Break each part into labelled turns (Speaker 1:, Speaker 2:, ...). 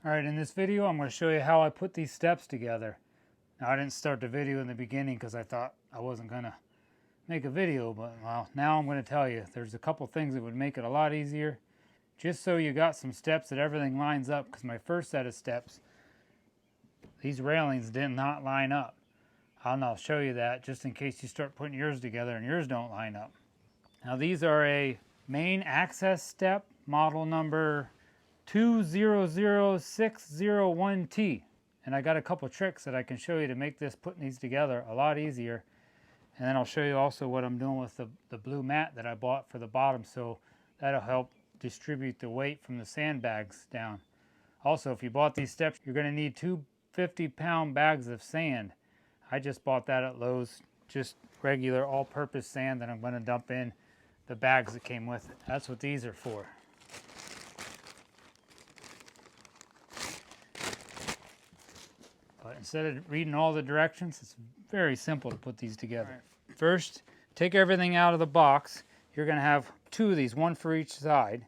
Speaker 1: Alright, in this video I'm going to show you how I put these steps together. Now I didn't start the video in the beginning because I thought I wasn't going to make a video, but well, now I'm going to tell you there's a couple things that would make it a lot easier. Just so you got some steps that everything lines up, because my first set of steps, these railings did not line up. I'll show you that just in case you start putting yours together and yours don't line up. Now these are a main access step, model number 200601T, and I got a couple tricks that I can show you to make putting these together a lot easier. And then I'll show you also what I'm doing with the blue mat that I bought for the bottom, so that'll help distribute the weight from the sandbags down. Also, if you bought these steps, you're going to need two 50-pound bags of sand. I just bought that at Lowe's, just regular all-purpose sand that I'm going to dump in the bags that came with it. That's what these are for. But instead of reading all the directions, it's very simple to put these together. Right. First, take everything out of the box. You're going to have two of these, one for each side.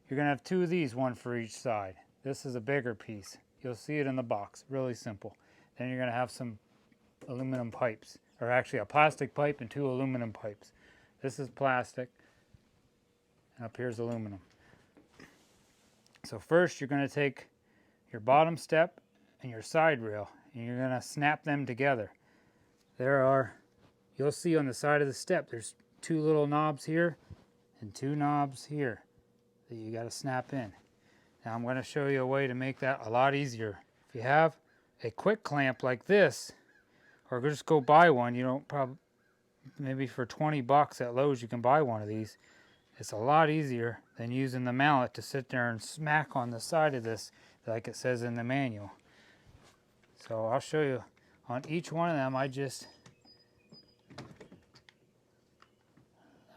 Speaker 1: You're going to have two of these, one for each side. This is a bigger piece. You'll see it in the box, really simple. Then you're going to have some aluminum pipes, or actually a plastic pipe and two aluminum pipes. This is plastic, and up here's aluminum. So first you're going to take your bottom step and your side rail, and you're going to snap them together. You'll see on the side of the step, there's two little knobs here and two knobs here that you got to snap in. Now I'm going to show you a way to make that a lot easier. If you have a quick clamp like this, or just go buy one, you don't probably, maybe for 20 bucks at Lowe's you can buy one of these. It's a lot easier than using the mallet to sit there and smack on the side of this like it says in the manual. So I'll show you on each one of them. Let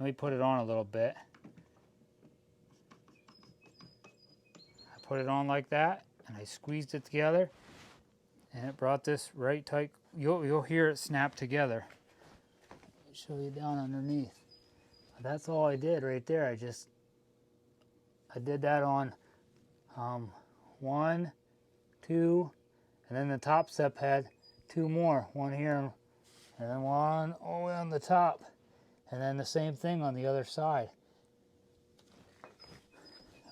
Speaker 1: me put it on a little bit. I put it on like that and I squeezed it together and it brought this right tight. You'll hear it snap together. I'll show you down underneath. That's all I did right there. I did that on 1, 2, and then the top step had two more, one here and then one all the way on the top, and then the same thing on the other side.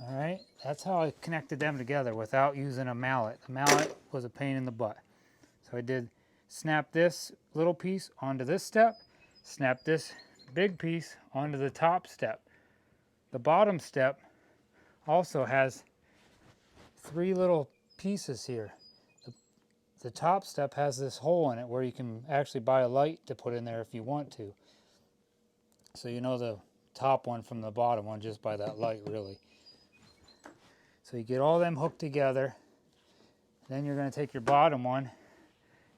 Speaker 1: All right, that's how I connected them together without using a mallet. The mallet was a pain in the butt. So I did snap this little piece onto this step, snap this big piece onto the top step. The bottom step also has three little pieces here. The top step has this hole in it where you can actually buy a light to put in there if you want to. So you know the top one from the bottom one just by that light, really. So you get all them hooked together. Then you're going to take your bottom one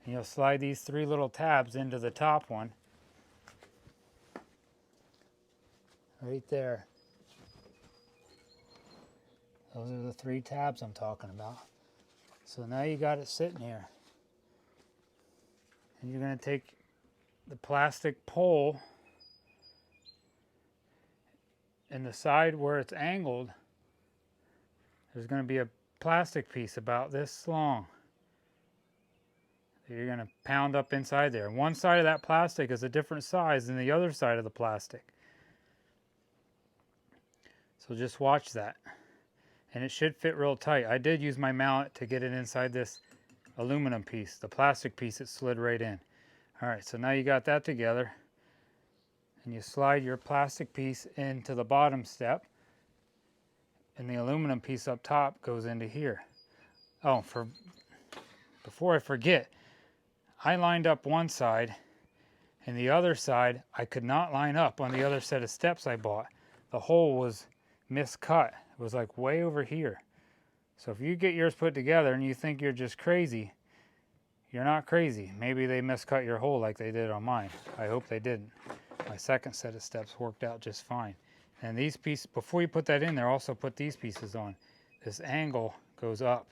Speaker 1: and you'll slide these three little tabs into the top one. Right there. Those are the three tabs I'm talking about. So now you got it sitting here. And you're going to take the plastic pole and the side where it's angled, there's going to be a plastic piece about this long that you're going to pound up inside there. One side of that plastic is a different size than the other side of the plastic. So just watch that. And it should fit real tight. I did use my mallet to get it inside this aluminum piece. The plastic piece, it slid right in. All right, so now you got that together. And you slide your plastic piece into the bottom step. And the aluminum piece up top goes into here. Oh, before I forget, I lined up one side. And the other side, I could not line up on the other set of steps I bought. The hole was miscut. It was like way over here. So if you get yours put together and you think you're just crazy, you're not crazy. Maybe they miscut your hole like they did on mine. I hope they didn't. My second set of steps worked out just fine. And these pieces, before you put that in there, also put these pieces on. This angle goes up,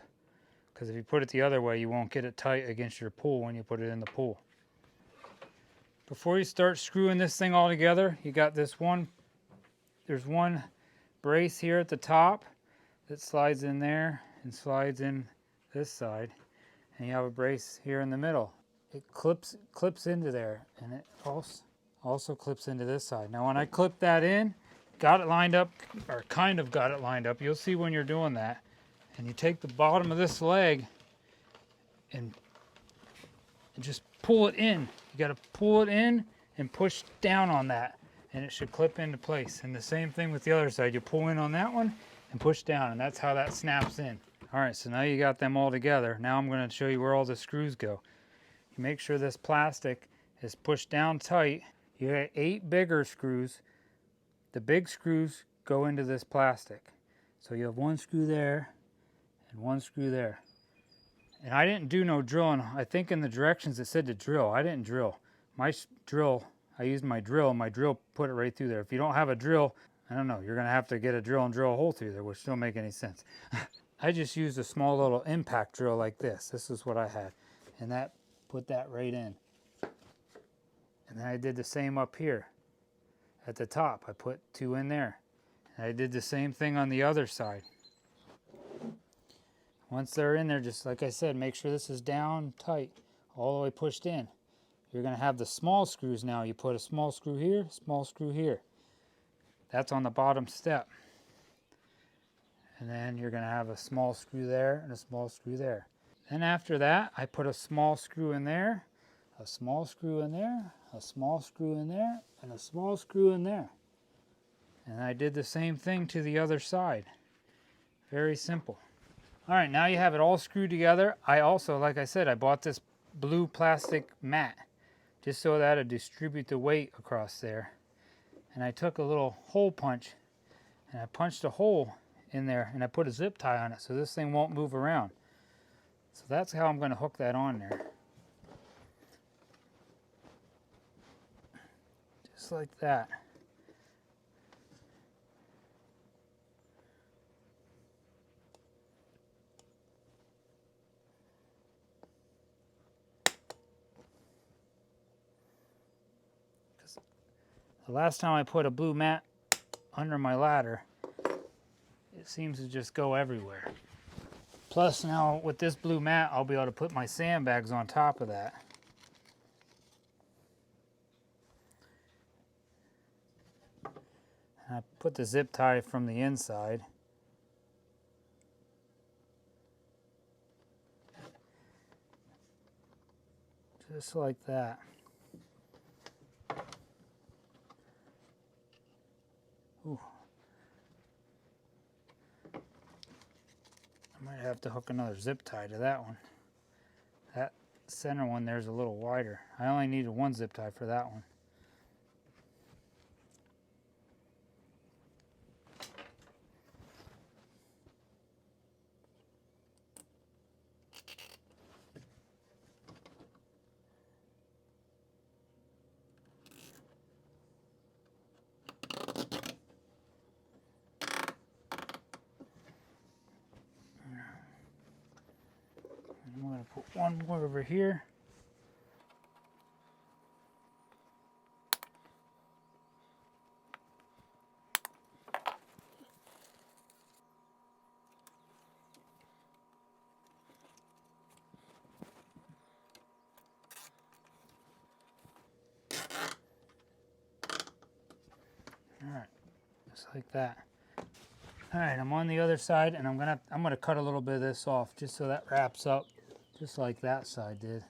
Speaker 1: because if you put it the other way, you won't get it tight against your pool when you put it in the pool. Before you start screwing this thing all together, you got this one, there's one brace here at the top that slides in there and slides in this side, and you have a brace here in the middle. It clips into there, and it also clips into this side. Now when I clip that in, got it lined up, or kind of got it lined up, you'll see when you're doing that, and you take the bottom of this leg and just pull it in. You got to pull it in and push down on that, and it should clip into place. And the same thing with the other side. You pull in on that one and push down, and that's how that snaps in. All right, so now you got them all together. Now I'm going to show you where all the screws go. You make sure this plastic is pushed down tight. You got 8 bigger screws. The big screws go into this plastic. So you have 1 screw there and 1 screw there. And I didn't do no drilling. I think in the directions it said to drill. I didn't drill. My drill, I used my drill. My drill put it right through there. If you don't have a drill, I don't know, you're going to have to get a drill and drill a hole through there, which don't make any sense. I just used a small little impact drill like this. This is what I had. And that put that right in. And then I did the same up here at the top. I put 2 in there. And I did the same thing on the other side. Once they're in there, just like I said, make sure this is down tight, all the way pushed in. You're going to have the small screws now. You put a small screw here, small screw here. That's on the bottom step. And then you're going to have a small screw there and a small screw there. Then after that, I put a small screw in there, a small screw in there, a small screw in there, and a small screw in there. And I did the same thing to the other side. Very simple. All right, now you have it all screwed together. I also, like I said, I bought this blue plastic mat just so that it'd distribute the weight across there. And I took a little hole punch and I punched a hole in there and I put a zip tie on it so this thing won't move around. So that's how I'm going to hook that on there. Just like that. The last time I put a blue mat under my ladder, it seems to just go everywhere. Plus now with this blue mat, I'll be able to put my sandbags on top of that. And I put the zip tie from the inside. Just like that. Ooh. I might have to hook another zip tie to that one. That center one there's a little wider. I only needed 1 zip tie for that one. I'm going to put 1 more over here. All right, just like that. All right, I'm on the other side, and I'm gonna cut a little bit of this off just so that wraps up, just like that side did.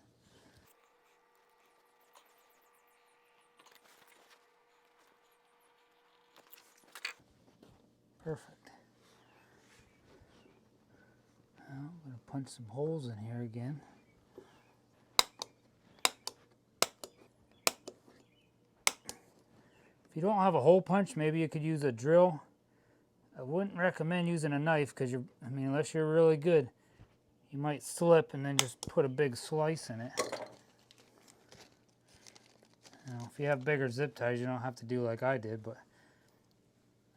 Speaker 1: Perfect. Now I'm gonna punch some holes in here again. If you don't have a hole punch, maybe you could use a drill. I wouldn't recommend using a knife because unless you're really good, you might slip and then just put a big slice in it. Now, if you have bigger zip ties, you don't have to do like I did, but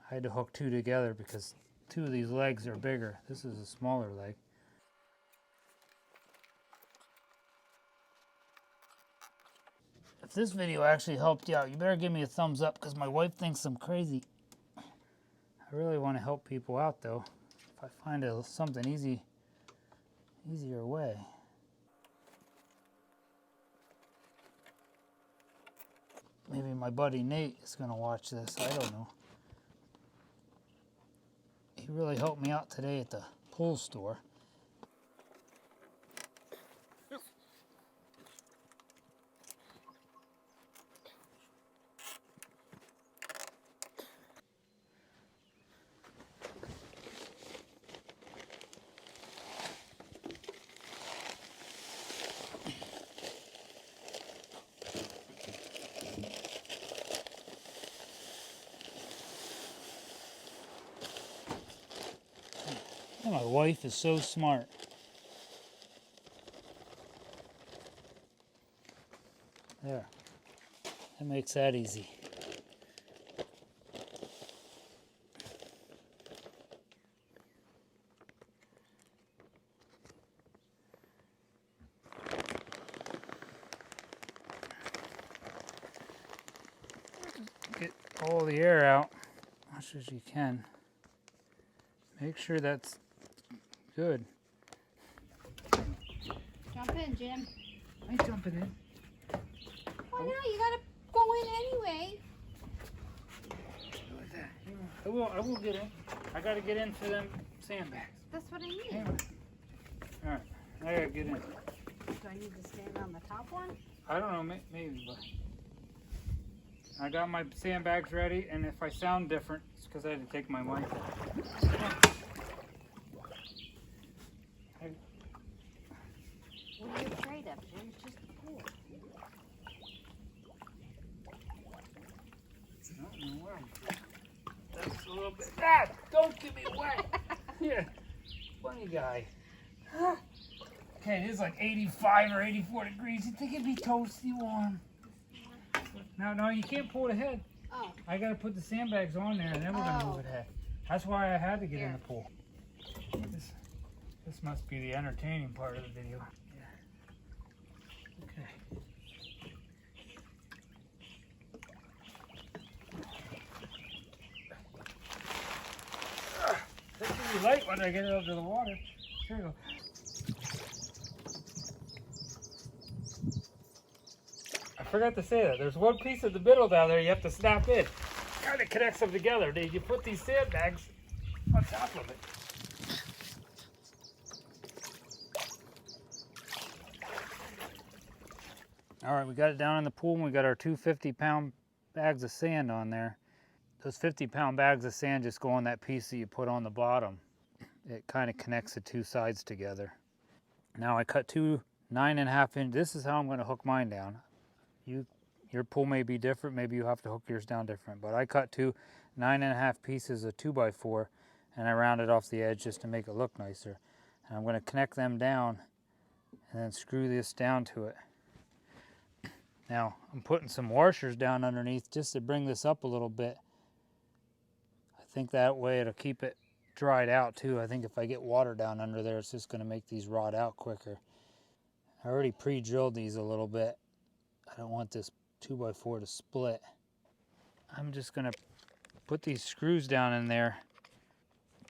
Speaker 1: I had to hook 2 together because 2 of these legs are bigger. This is a smaller leg. If this video actually helped you out, you better give me a thumbs up because my wife thinks I'm crazy. I really want to help people out though. If I find something easy easier way. Maybe my buddy Nate is gonna watch this, I don't know. He really helped me out today at the pool store. Oh, my wife is so smart. There. That makes that easy. Get all the air out as much as you can. Make sure that's good.
Speaker 2: Jump in, Jim.
Speaker 1: I ain't jumping in.
Speaker 2: Why not? You gotta go in anyway.
Speaker 1: What is that? I will get in. I gotta get in for them sandbags.
Speaker 2: That's what I mean.
Speaker 1: Hang on. Alright, I gotta get in.
Speaker 2: Do I need to stand on the top one?
Speaker 1: I don't know, maybe, but I got my sandbags ready, and if I sound different, it's because I had to take my mic off.
Speaker 2: What are you afraid of, Jim? It's just a pool.
Speaker 1: That's a little bit. Ah! Don't get me wet! Yeah, funny guy. Okay, it is like 85 or 84 degrees. You'd think it'd be toasty warm. No, you can't pull it ahead.
Speaker 2: Oh.
Speaker 1: I gotta put the sandbags on there, and then we're gonna move it ahead. That's why I had to get in the pool. This must be the entertaining part of the video. Yeah. Okay. This will be light when I get it over to the water. Here we go. I forgot to say that. There's one piece of the middle down there you have to snap in. Kind of connects them together. You put these sandbags on top of it. All right, we got it down in the pool, and we got our two 50-pound bags of sand on there. Those 50-pound bags of sand just go on that piece that you put on the bottom. It kind of connects the two sides together. Now I cut two 9.5 inch. This is how I'm going to hook mine down. Your pool may be different. Maybe you have to hook yours down different. But I cut two 9.5 pieces of 2x4, and I rounded off the edge just to make it look nicer. And I'm going to connect them down and then screw this down to it. Now I'm putting some washers down underneath just to bring this up a little bit. I think that way it'll keep it dried out too. I think if I get water down under there, it's just going to make these rot out quicker. I already pre-drilled these a little bit. I don't want this 2x4 to split. I'm just going to put these screws down in there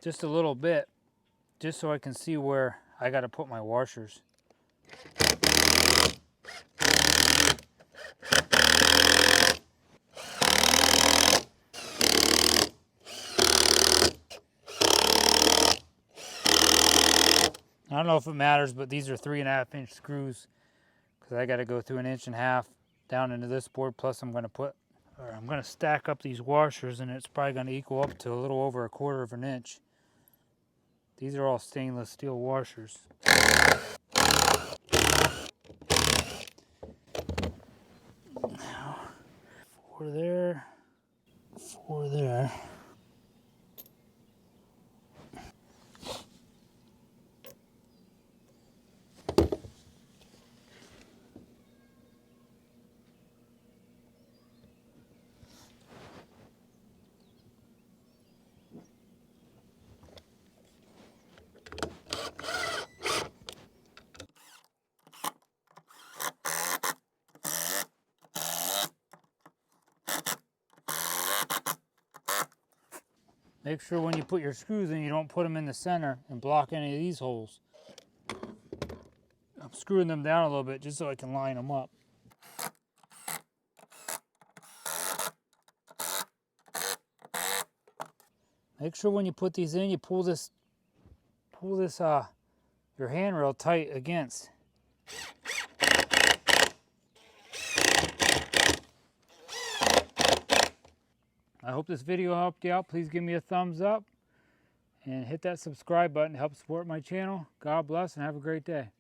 Speaker 1: just a little bit, just so I can see where I got to put my washers. I don't know if it matters, but these are 3.5 inch screws because I got to go through 1.5 inches down into this board. Plus I'm going to stack up these washers, and it's probably going to equal up to a little over 1/4 inch. These are all stainless steel washers. Now, 4 there, 4 there. Make sure when you put your screws in, you don't put them in the center and block any of these holes. I'm screwing them down a little bit just so I can line them up. Make sure when you put these in, you pull this your handrail tight against. I hope this video helped you out. Please give me a thumbs up and hit that subscribe button to help support my channel. God bless and have a great day.